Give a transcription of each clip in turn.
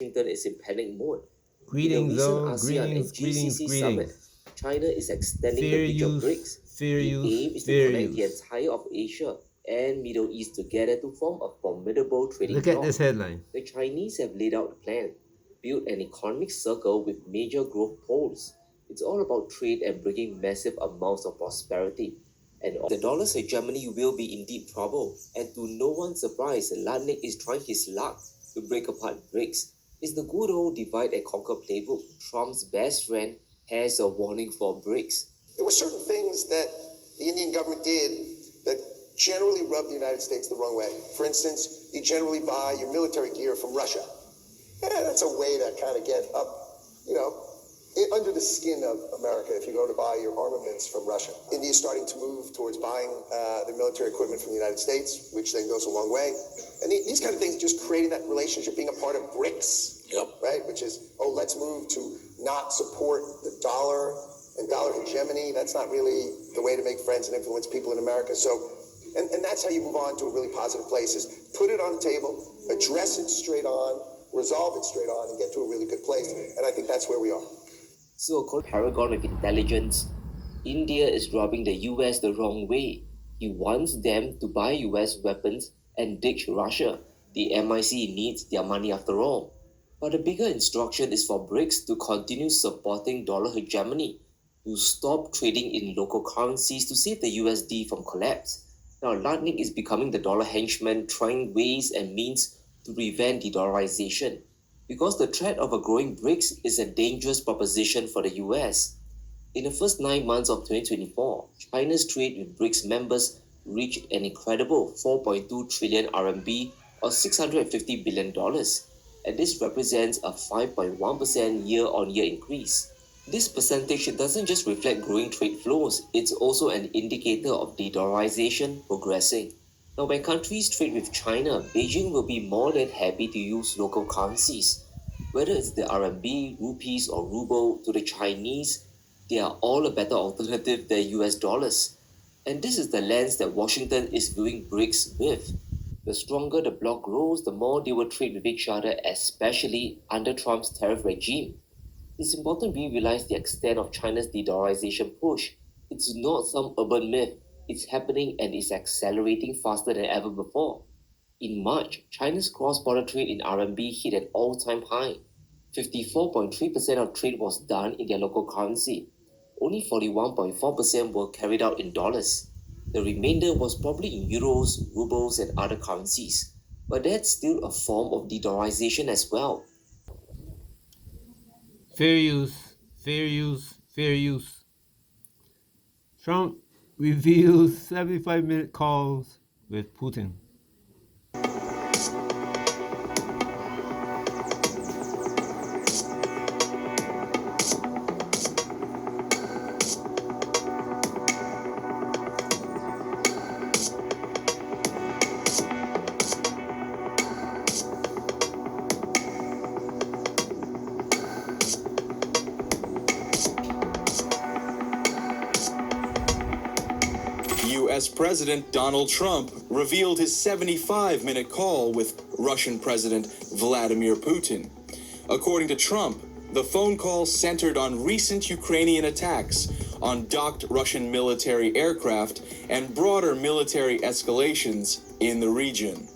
Washington is in panic mode. In a Greetings, recent though. ASEAN and Greetings, greetings, GCC summit, greetings. China is extending the Fair reach of use, BRICS. fair The use, aim is to fair connect the use. entire of Asia and Middle East together to form a formidable trading Look at this bloc. headline. The Chinese have laid out a plan, built an economic circle with major growth poles. It's all about trade and bringing massive amounts of prosperity. And the dollar's hegemony will be in deep trouble. And to no one's surprise, Ladnik is trying his luck to break apart BRICS. It's the good old divide and conquer playbook. Trump's best friend has a warning for BRICS. There were certain things that the Indian government did that generally rubbed the United States the wrong way. For instance, you generally buy your military gear from Russia. That's a way to kind of get up, you know, under the skin of America if you go to buy your armaments from Russia. India is starting to move towards buying the military equipment from the United States, which then goes a long way. And these kind of things, just creating that relationship, being a part of BRICS, right? Which is, oh, let's move to not support the dollar and dollar hegemony. That's not really the way to make friends and influence people in America. So, and that's how you move on to a really positive place, is put it on the table, address it straight on, resolve it straight on, and get to a really good place. And I think that's where we are. So, according to Paragon of Intelligence, India is rubbing the US the wrong way. He wants them to buy US weapons and ditch Russia. The MIC needs their money after all. But the bigger instruction is for BRICS to continue supporting dollar hegemony, to stop trading in local currencies to save the USD from collapse. Now, Ladnik is becoming the dollar henchman, trying ways and means to prevent de-dollarization, because the threat of a growing BRICS is a dangerous proposition for the US. In the first 9 months of 2024, China's trade with BRICS members reached an incredible 4.2 trillion RMB or $650 billion, and this represents a 5.1% year-on-year increase. This percentage doesn't just reflect growing trade flows, it's also an indicator of de-dollarization progressing. Now, when countries trade with China, Beijing will be more than happy to use local currencies. Whether it's the RMB, rupees, or ruble, to the Chinese, they are all a better alternative than US dollars. And this is the lens that Washington is viewing BRICS with. The stronger the bloc grows, the more they will trade with each other, especially under Trump's tariff regime. It's important we realize the extent of China's de-dollarization push. It's not some urban myth. It's happening and is accelerating faster than ever before. In March, China's cross-border trade in RMB hit an all-time high. 54.3% of trade was done in their local currency. Only 41.4% were carried out in dollars. The remainder was probably in euros, rubles, and other currencies. But that's still a form of de-dollarization as well. Fair use, fair use, fair use. Trump reveals 75-minute calls with Putin. U.S. President Donald Trump revealed his 75-minute call with Russian President Vladimir Putin. According to Trump, the phone call centered on recent Ukrainian attacks on docked Russian military aircraft and broader military escalations in the region.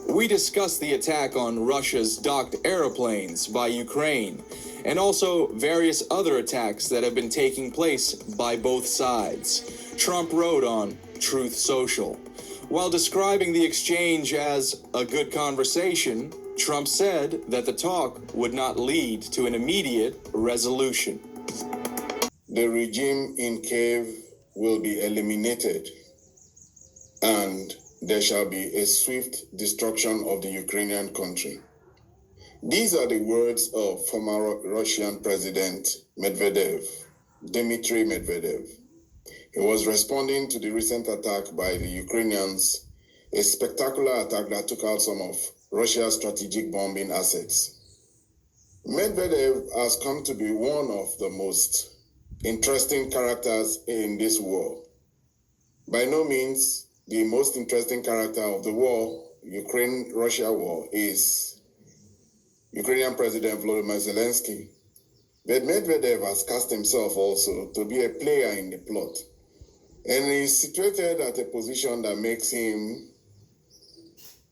We discussed the attack on Russia's docked airplanes by Ukraine, and also various other attacks that have been taking place by both sides, Trump wrote on Truth Social. While describing the exchange as a good conversation, Trump said that the talk would not lead to an immediate resolution. The regime in Kiev will be eliminated, and there shall be a swift destruction of the Ukrainian country. These are the words of former Russian President Dmitry Medvedev. He was responding to the recent attack by the Ukrainians, a spectacular attack that took out some of Russia's strategic bombing assets. Medvedev has come to be one of the most interesting characters in this war. By no means the most interesting character of the war, Ukraine-Russia war, is Ukrainian President Volodymyr Zelensky. But Medvedev has cast himself also to be a player in the plot. And he's situated at a position that makes him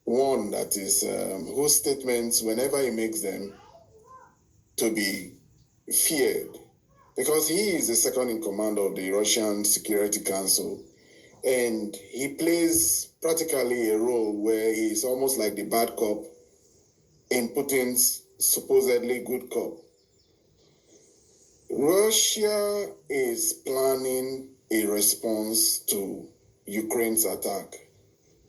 one that is, whose statements, whenever he makes them, to be feared. Because he is the second in command of the Russian Security Council. And he plays practically a role where he's almost like the bad cop in Putin's supposedly good cop. Russia is planning a response to Ukraine's attack.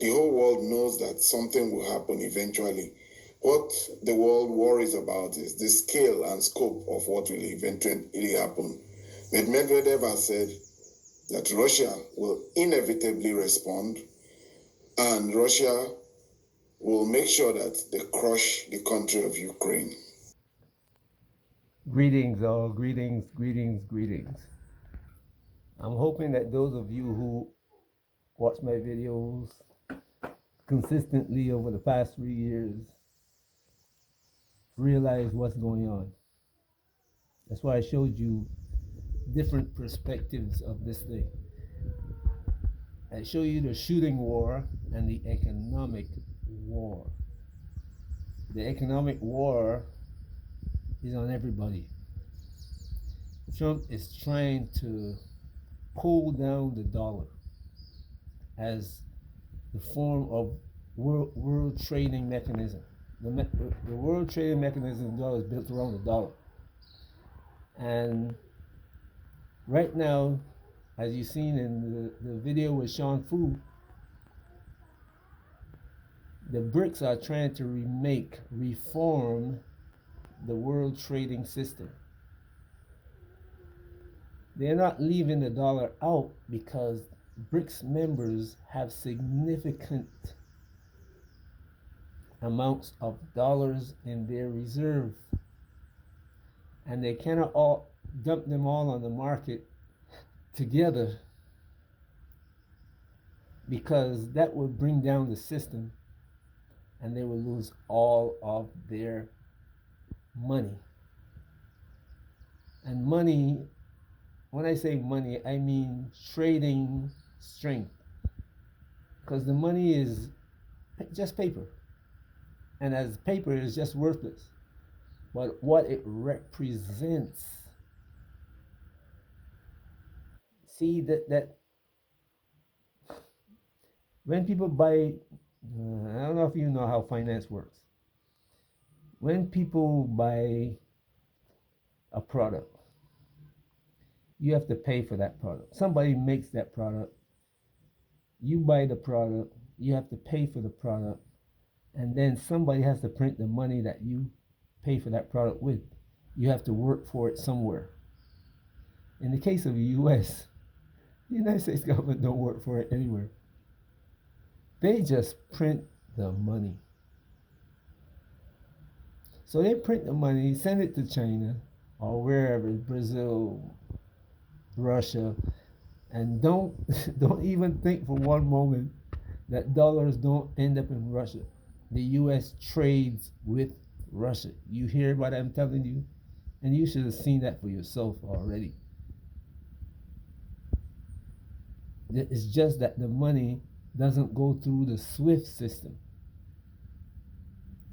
The whole world knows that something will happen eventually. What the world worries about is the scale and scope of what will eventually happen. But Medvedev has said that Russia will inevitably respond, and Russia will make sure that they crush the country of Ukraine. Greetings, all. Greetings, greetings, greetings. I'm hoping that those of you who watch my videos consistently over the past 3 years realize what's going on. That's why I showed you different perspectives of this thing. I show you the shooting war and the economic war. The economic war is on everybody. Trump is trying to pull down the dollar as the form of world trading mechanism. The world trading mechanism is built around the dollar. And right now, as you've seen in the video with Sean Fu, the BRICS are trying to reform the world trading system. They're not leaving the dollar out because BRICS members have significant amounts of dollars in their reserve, and they cannot all dump them all on the market together, because that would bring down the system and they would lose all of their money. And money, when I say money, I mean trading strength, because the money is just paper, and as paper is just worthless, but what it represents. See that when people buy, I don't know if you know how finance works. When people buy a product, you have to pay for that product. Somebody makes that product. You buy the product, you have to pay for the product, and then somebody has to print the money that you pay for that product with. You have to work for it somewhere. In the case of the US, the United States government don't work for it anywhere. They just print the money. So they print the money, send it to China or wherever, Brazil, Russia, and don't even think for one moment that dollars don't end up in Russia. The US trades with Russia. You hear what I'm telling you? And you should have seen that for yourself already. It's just that the money doesn't go through the SWIFT system.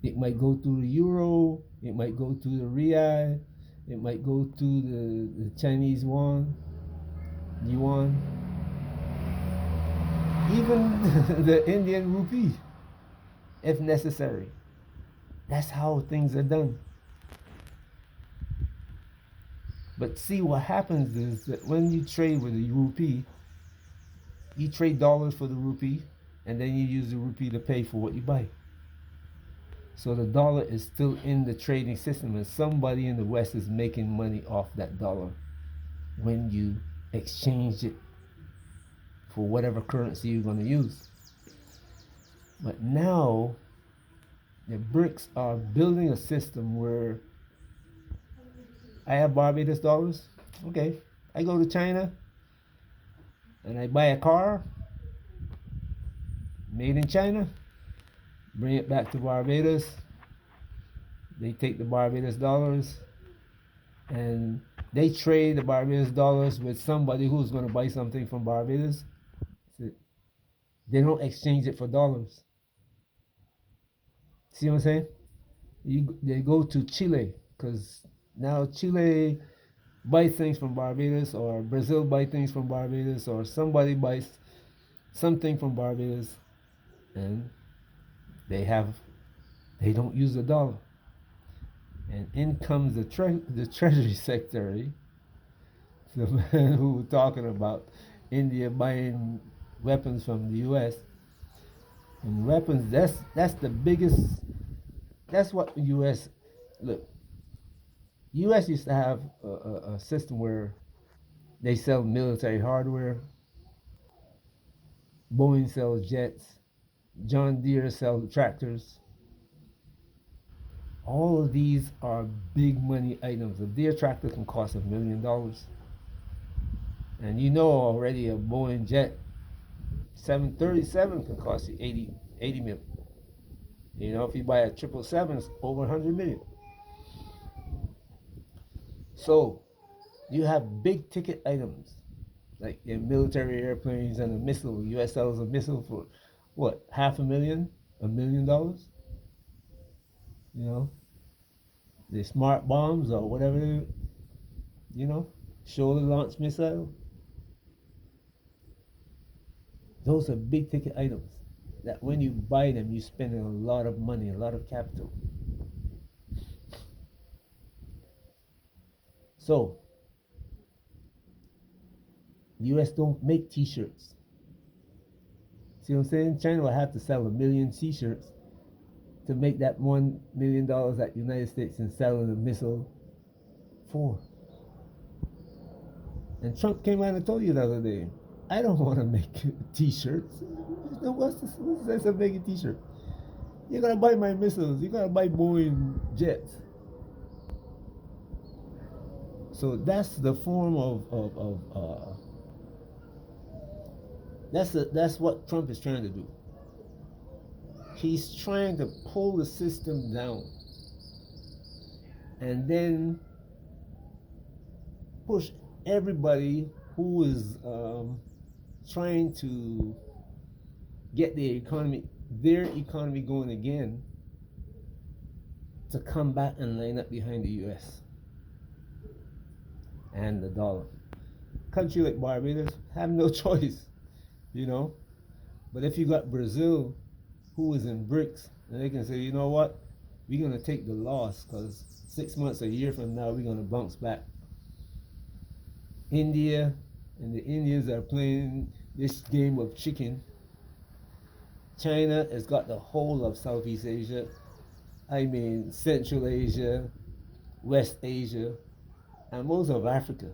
It might go through the euro, it might go through the real, it might go through the Chinese yuan, even the Indian rupee, if necessary. That's how things are done. But see, what happens is that when you trade with the rupee, you trade dollars for the rupee, and then you use the rupee to pay for what you buy. So the dollar is still in the trading system, and somebody in the West is making money off that dollar when you exchange it for whatever currency you're going to use. But now, the BRICS are building a system where I have Barbados dollars. Okay, I go to China and I buy a car made in China, bring it back to Barbados, They take the Barbados dollars and they trade the Barbados dollars with somebody who's going to buy something from Barbados. They don't exchange it for dollars. See what I'm saying? They go to Chile because now Chile buys things from Barbados, or Brazil buy things from Barbados, or somebody buys something from Barbados, and they don't use the dollar. And in comes the Treasury Secretary, the man who was talking about India buying weapons from the U.S. And weapons, that's the biggest. That's what the U.S. Look. U.S. used to have a system where they sell military hardware. Boeing sells jets. John Deere sells tractors. All of these are big money items. A Deere tractor can cost $1 million. And you know already a Boeing jet 737 can cost you 80 million. You know, if you buy a 777, it's over 100 million. So you have big ticket items like in military airplanes and a missile. U.S. sells a missile for what, $500,000, $1 million? You know, the smart bombs or whatever, you know, shoulder launch missile. Those are big ticket items that when you buy them, you spend a lot of money, a lot of capital. So, U.S. don't make t-shirts. See what I'm saying? China will have to sell 1 million t-shirts to make that $1 million that the United States is selling a missile for. And Trump came out and told you the other day, I don't want to make t-shirts. What's the sense of making t-shirts? You're going to buy my missiles. You're going to buy Boeing jets. So that's the form of that's what Trump is trying to do. He's trying to pull the system down and then push everybody who is trying to get their economy going again to come back and line up behind the U.S. and the dollar. Country like Barbados have no choice, you know. But if you got Brazil, who is in BRICS, and they can say, you know what, we're going to take the loss because 6 months, a year from now, we're going to bounce back. India, and the Indians are playing this game of chicken. China has got the whole of Southeast Asia. I mean, Central Asia, West Asia, and most of Africa.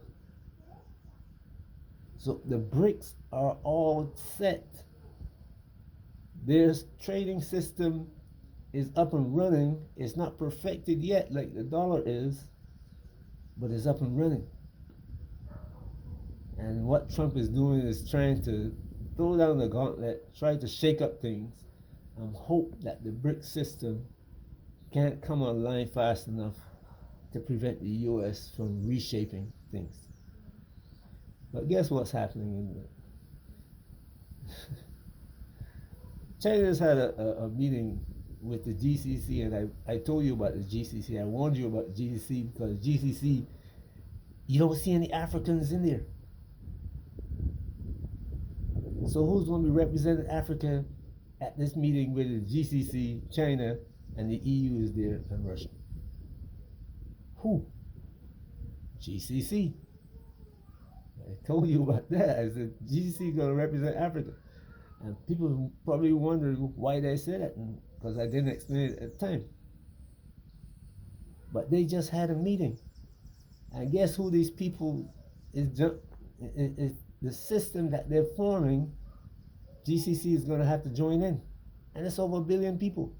So the BRICS are all set. Their trading system is up and running. It's not perfected yet like the dollar is, but it's up and running. And what Trump is doing is trying to throw down the gauntlet, try to shake up things, and hope that the BRICS system can't come online fast enough to prevent the U.S. from reshaping things. But guess what's happening in the China's had a meeting with the GCC, and I told you about the GCC. I warned you about the GCC because GCC, you don't see any Africans in there. So who's going to be representing Africa at this meeting with the GCC, China, and the EU is there, and Russia? Who? GCC. I told you about that. I said GCC is going to represent Africa. And people probably wonder why they said that, because I didn't explain it at the time. But they just had a meeting. And guess who these people is the system that they're forming. GCC is going to have to join in. And it's over 1 billion people.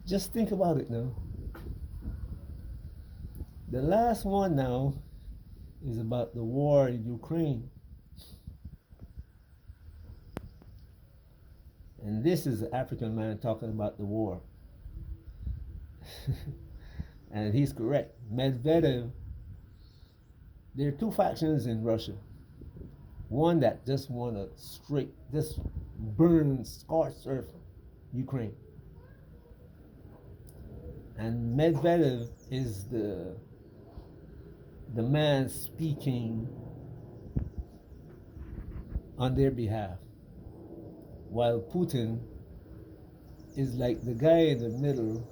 Just think about it now. The last one now is about the war in Ukraine. And this is an African man talking about the war. And he's correct. Medvedev, there are two factions in Russia. One that just want to just burn, scorched earth, Ukraine. And Medvedev is the man speaking on their behalf, while Putin is like the guy in the middle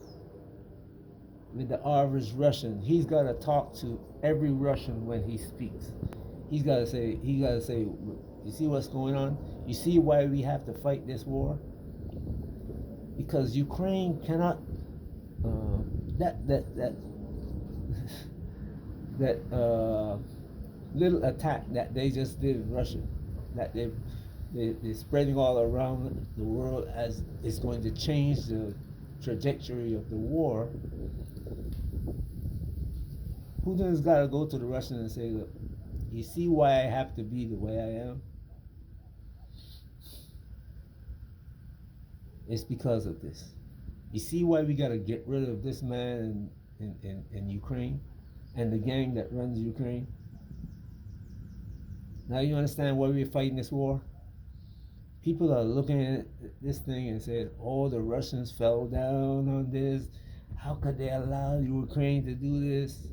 with the average Russian. He's got to talk to every Russian when he speaks. He got to say, you see what's going on? You see why we have to fight this war? Because Ukraine cannot, that little attack that they just did in Russia, that they're spreading all around the world as it's going to change the trajectory of the war. Putin's got to go to the Russians and say, look, you see why I have to be the way I am? It's because of this. You see why we got to get rid of this man in Ukraine and the gang that runs Ukraine? Now you understand why we're fighting this war? People are looking at this thing and saying, oh, the Russians fell down on this. How could they allow Ukraine to do this?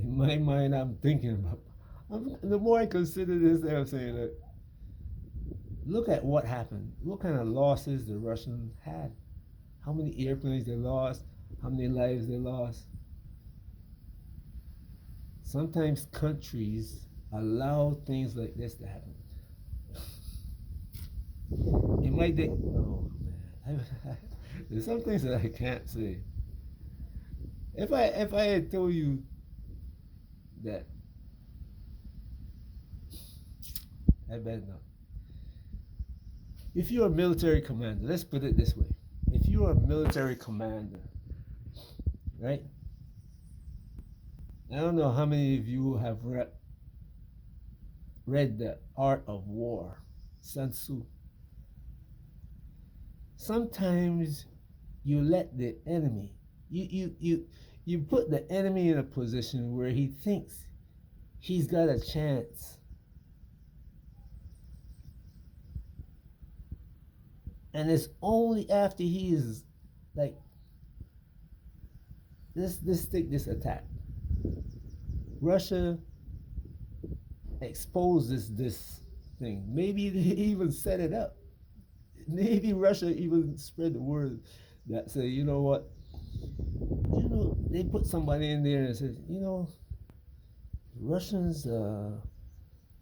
In my mind, I'm thinking about, the more I consider this, I'm saying, look at what happened. What kind of losses the Russians had. How many airplanes they lost, how many lives they lost. Sometimes countries allow things like this to happen. It might take, oh man, there's some things that I can't say. If I had told you that, I better not. If you're a military commander, let's put it this way. If you're a military commander, right? I don't know how many of you have read The Art of War, Sun Tzu. Sometimes you let the enemy, you put the enemy in a position where he thinks he's got a chance. And it's only after he is like, let's take this attack. Russia exposes this thing. Maybe they even set it up. Maybe Russia even spread the word that say, you know what? They put somebody in there and says, Russians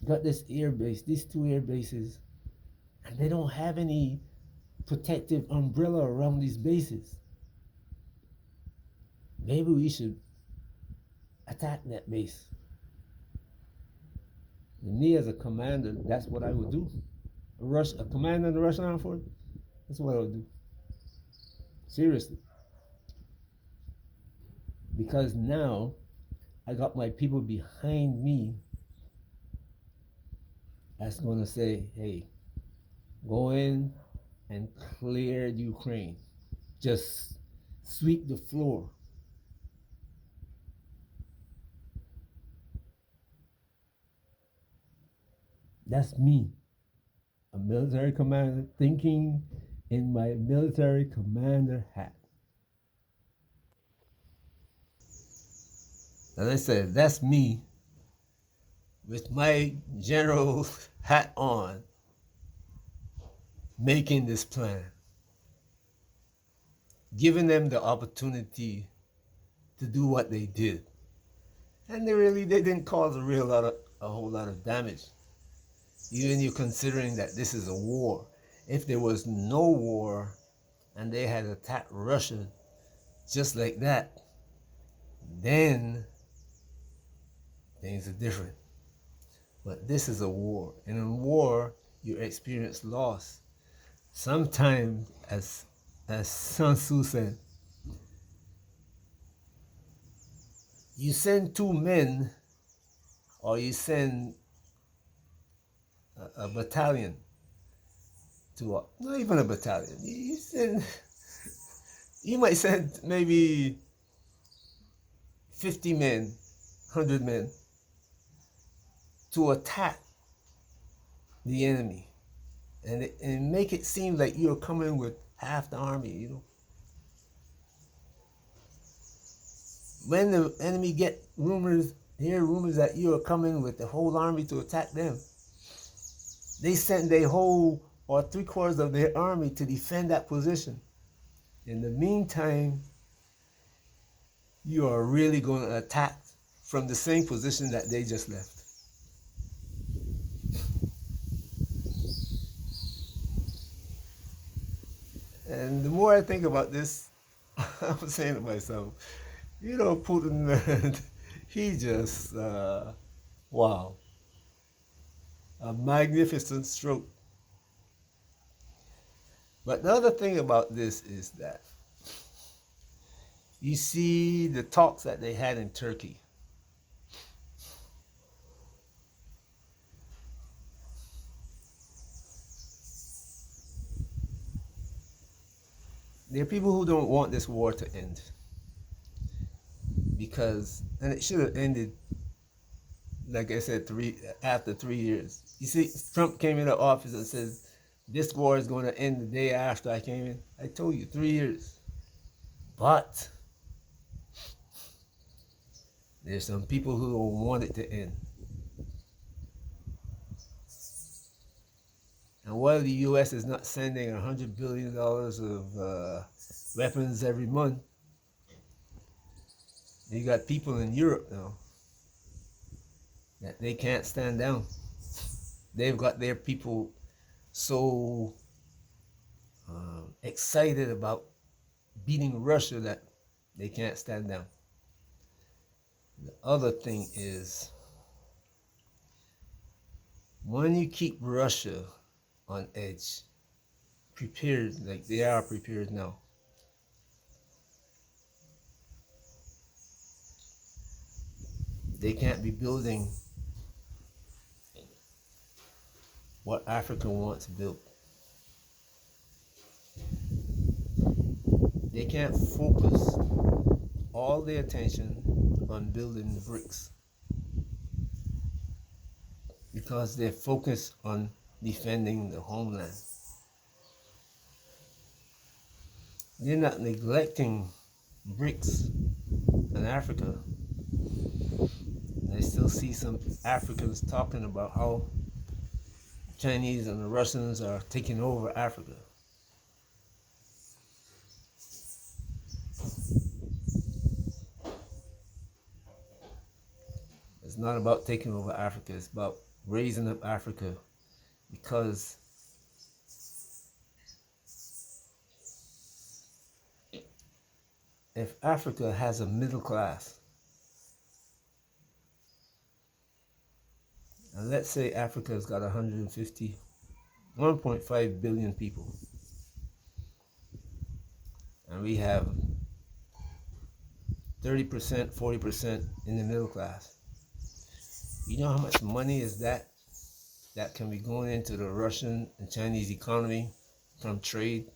got this air base, these two air bases, and they don't have any protective umbrella around these bases. Maybe we should attack that base. And me as a commander, that's what I would do. A commander in the Russian Armed Forces, that's what I would do. Seriously. Because now I got my people behind me that's going to say, hey, go in and clear Ukraine. Just sweep the floor. That's me, a military commander, thinking in my military commander hat. As I said, that's me with my general hat on, making this plan, giving them the opportunity to do what they did. And they didn't cause a whole lot of damage. Even you considering that this is a war. If there was no war and they had attacked Russia just like that, then things are different. But this is a war. And in war, you experience loss. Sometimes, as Sun Tzu said, you send two men or you send a battalion to not even a battalion. You might send maybe 50 men, 100 men to attack the enemy, and make it seem like you're coming with half the army, you know. When the enemy hear rumors that you are coming with the whole army to attack them, they send their whole or 3/4 of their army to defend that position. In the meantime, you are really going to attack from the same position that they just left. And the more I think about this, I'm saying to myself, you know, Putin, he just, wow, a magnificent stroke. But the other thing about this is that you see the talks that they had in Turkey. There are people who don't want this war to end because, and it should have ended, like I said, after 3 years. You see, Trump came into office and says, this war is going to end the day after I came in. I told you, 3 years. But there's some people who don't want it to end. And while the U.S. is not sending $100 billion of weapons every month, you got people in Europe now that they can't stand down. They've got their people so excited about beating Russia that they can't stand down. The other thing is, when you keep Russia on edge, prepared like they are prepared now, they can't be building what Africa wants built. They can't focus all their attention on building the bricks because they're focused on defending the homeland. They're not neglecting bricks in Africa. I still see some Africans talking about how Chinese and the Russians are taking over Africa. It's not about taking over Africa, it's about raising up Africa, because if Africa has a middle class, and let's say Africa's got 1.5 billion people, and we have 30%, 40% in the middle class. You know how much money is that can be going into the Russian and Chinese economy from trade?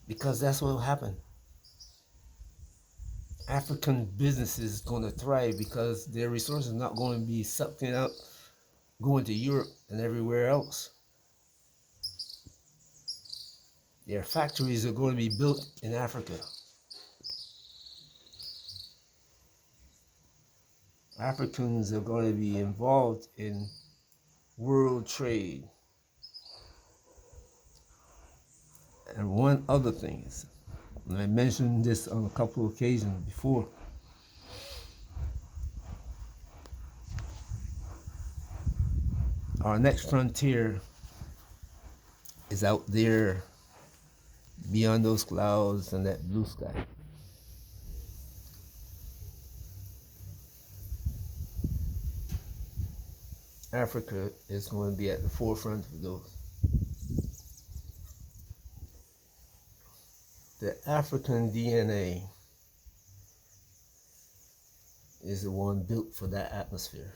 Because that's what will happen. African businesses is going to thrive because their resources are not going to be sucked out, going to Europe and everywhere else. Their factories are going to be built in Africa. Africans are going to be involved in world trade. And one other thing is, and I mentioned this on a couple of occasions before, our next frontier is out there beyond those clouds and that blue sky. Africa is going to be at the forefront of those. The African DNA is the one built for that atmosphere.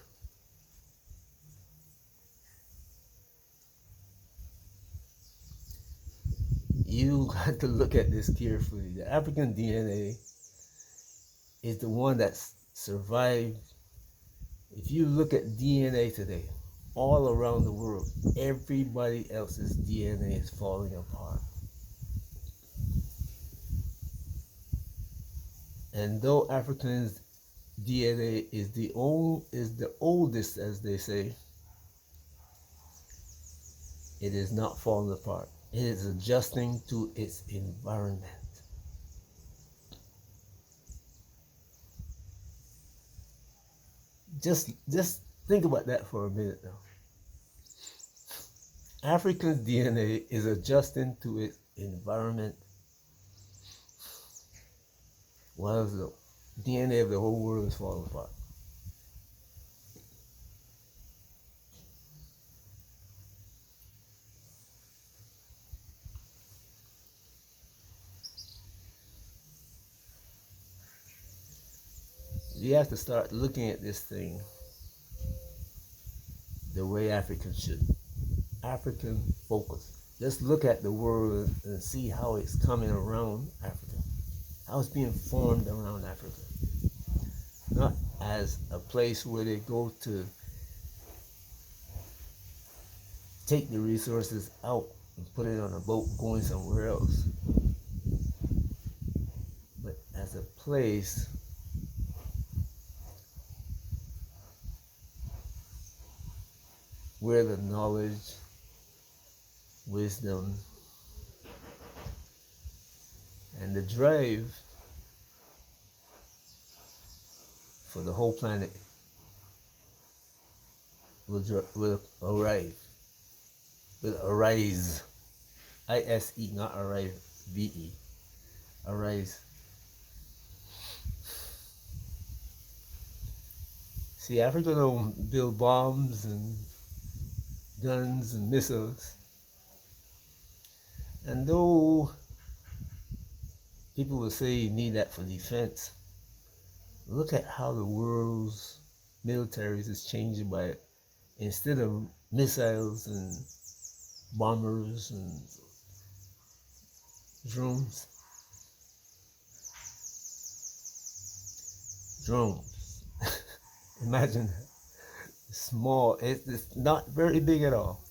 You got to look at this carefully. The African DNA is the one that's survived. If you look at DNA today, all around the world, everybody else's DNA is falling apart. And though Africans' DNA is the oldest, as they say, it is not falling apart. It is adjusting to its environment. Just think about that for a minute now. African's DNA is adjusting to its environment, while the DNA of the whole world is falling apart. We have to start looking at this thing the way Africans should. African focus. Just look at the world and see how it's coming around Africa, how it's being formed around Africa. Not as a place where they go to take the resources out and put it on a boat going somewhere else, but as a place where the knowledge, wisdom, and the drive for the whole planet will arise. I-S-E, not arrive, V-E. Arise. See, Africa don't build bombs and guns and missiles. And though people will say you need that for defense, look at how the world's militaries is changing by it. Instead of missiles and bombers and drones. Imagine that. Small, it's not very big at all.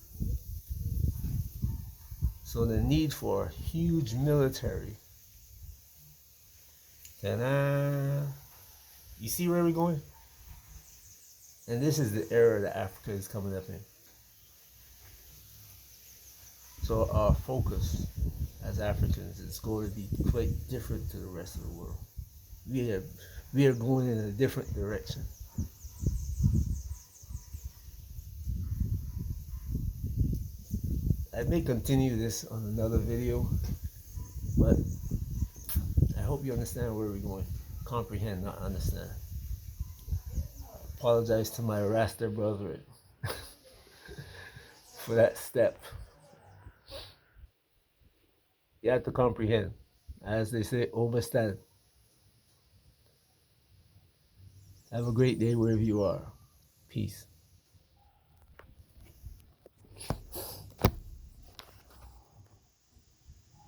So the need for huge military. You see where we're going? And this is the era that Africa is coming up in. So our focus as Africans is going to be quite different to the rest of the world. We are going in a different direction. I may continue this on another video, but I hope you understand where we're going. Comprehend, not understand. I apologize to my Rasta brethren for that step. You have to comprehend. As they say, understand. Have a great day wherever you are. Peace.